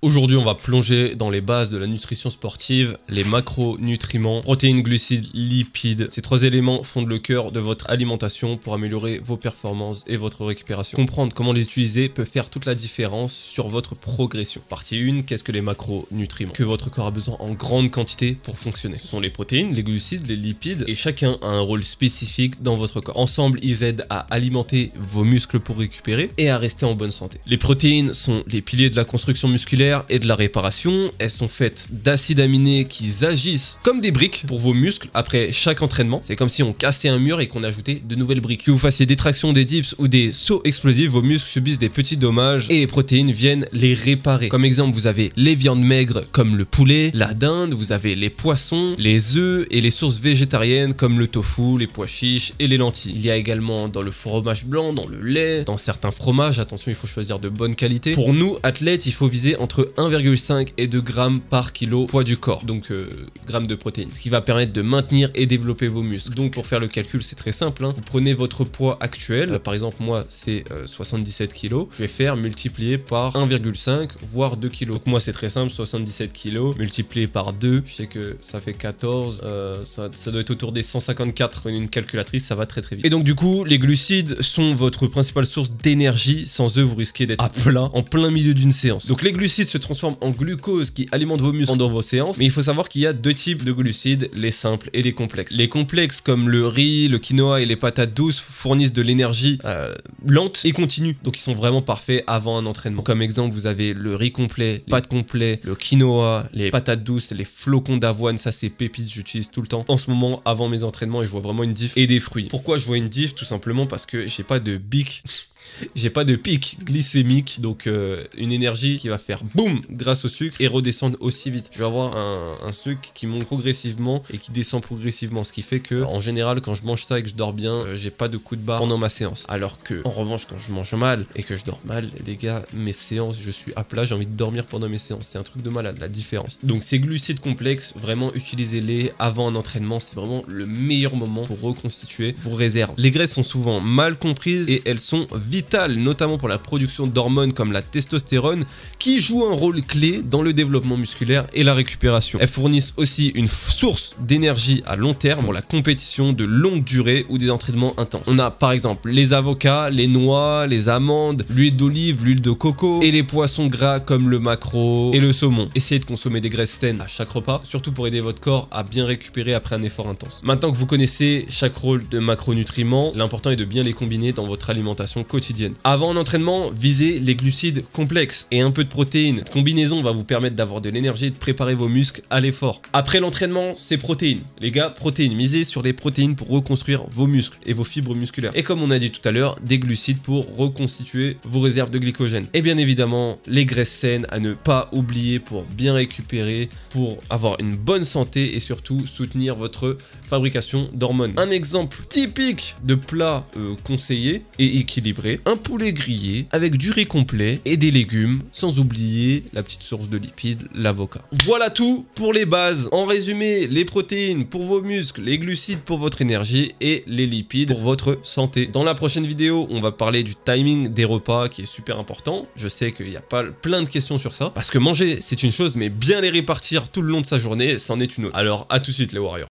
Aujourd'hui, on va plonger dans les bases de la nutrition sportive, les macronutriments, protéines, glucides, lipides. Ces trois éléments fondent le cœur de votre alimentation pour améliorer vos performances et votre récupération. Comprendre comment les utiliser peut faire toute la différence sur votre progression. Partie 1, qu'est-ce que les macronutriments? Que votre corps a besoin en grande quantité pour fonctionner. Ce sont les protéines, les glucides, les lipides, et chacun a un rôle spécifique dans votre corps. Ensemble, ils aident à alimenter vos muscles pour récupérer et à rester en bonne santé. Les protéines sont les piliers de la construction musculaire et de la réparation. Elles sont faites d'acides aminés qui agissent comme des briques pour vos muscles après chaque entraînement. C'est comme si on cassait un mur et qu'on ajoutait de nouvelles briques. Que vous fassiez des tractions, des dips ou des sauts explosifs, vos muscles subissent des petits dommages et les protéines viennent les réparer. Comme exemple, vous avez les viandes maigres comme le poulet, la dinde, vous avez les poissons, les œufs et les sources végétariennes comme le tofu, les pois chiches et les lentilles. Il y a également dans le fromage blanc, dans le lait, dans certains fromages, attention, il faut choisir de bonne qualité. Pour nous, athlètes, il faut viser entre 1,5 et 2 grammes par kilo poids du corps, donc grammes de protéines, ce qui va permettre de maintenir et développer vos muscles. Donc pour faire le calcul, c'est très simple, hein. Vous prenez votre poids actuel, par exemple moi c'est 77 kg, je vais faire multiplier par 1,5 voire 2 kg. Donc moi c'est très simple, 77 kg multiplié par 2, je sais que ça fait 14, ça doit être autour des 154, prenez une calculatrice, ça va très vite. Et donc du coup, les glucides sont votre principale source d'énergie, sans eux vous risquez d'être à plat en plein milieu d'une séance. Donc les glucides se transforment en glucose qui alimente vos muscles pendant vos séances, mais il faut savoir qu'il y a deux types de glucides, les simples et les complexes. Les complexes comme le riz, le quinoa et les patates douces fournissent de l'énergie lente et continue, donc ils sont vraiment parfaits avant un entraînement. Comme exemple, vous avez le riz complet, les pâtes complets, le quinoa, les patates douces, les flocons d'avoine, ça c'est pépites, j'utilise tout le temps en ce moment avant mes entraînements et je vois vraiment une diff, et des fruits. Pourquoi je vois une diff? Tout simplement parce que j'ai pas de bic j'ai pas de pic glycémique, donc une énergie qui va faire boum grâce au sucre et redescendre aussi vite. Je vais avoir un sucre qui monte progressivement et qui descend progressivement, ce qui fait que en général quand je mange ça et que je dors bien, j'ai pas de coup de barre pendant ma séance. Alors que en revanche quand je mange mal et que je dors mal, les gars, mes séances, je suis à plat, j'ai envie de dormir pendant mes séances. C'est un truc de malade, la différence. Donc ces glucides complexes, vraiment utilisez-les avant un entraînement, c'est vraiment le meilleur moment pour reconstituer vos réserves. Les graisses sont souvent mal comprises et elles sont vitales, notamment pour la production d'hormones comme la testostérone, qui joue un rôle clé dans le développement musculaire et la récupération. Elles fournissent aussi une source d'énergie à long terme pour la compétition de longue durée ou des entraînements intenses. On a par exemple les avocats, les noix, les amandes, l'huile d'olive, l'huile de coco et les poissons gras comme le maquereau et le saumon. Essayez de consommer des graisses saines à chaque repas, surtout pour aider votre corps à bien récupérer après un effort intense. Maintenant que vous connaissez chaque rôle de macronutriments, l'important est de bien les combiner dans votre alimentation quotidienne. Avant un entraînement, visez les glucides complexes et un peu de protéines. Cette combinaison va vous permettre d'avoir de l'énergie et de préparer vos muscles à l'effort. Après l'entraînement, c'est protéines. Les gars, protéines. Misez sur les protéines pour reconstruire vos muscles et vos fibres musculaires. Et comme on a dit tout à l'heure, des glucides pour reconstituer vos réserves de glycogène. Et bien évidemment, les graisses saines à ne pas oublier pour bien récupérer, pour avoir une bonne santé et surtout soutenir votre fabrication d'hormones. Un exemple typique de plat conseillé et équilibré, un poulet grillé avec du riz complet et des légumes, sans oublier la petite source de lipides, l'avocat. Voilà tout pour les bases. En résumé, les protéines pour vos muscles, les glucides pour votre énergie et les lipides pour votre santé. Dans la prochaine vidéo, on va parler du timing des repas qui est super important. Je sais qu'il y a pas plein de questions sur ça, parce que manger c'est une chose, mais bien les répartir tout le long de sa journée, c'en est une autre. Alors à tout de suite les warriors.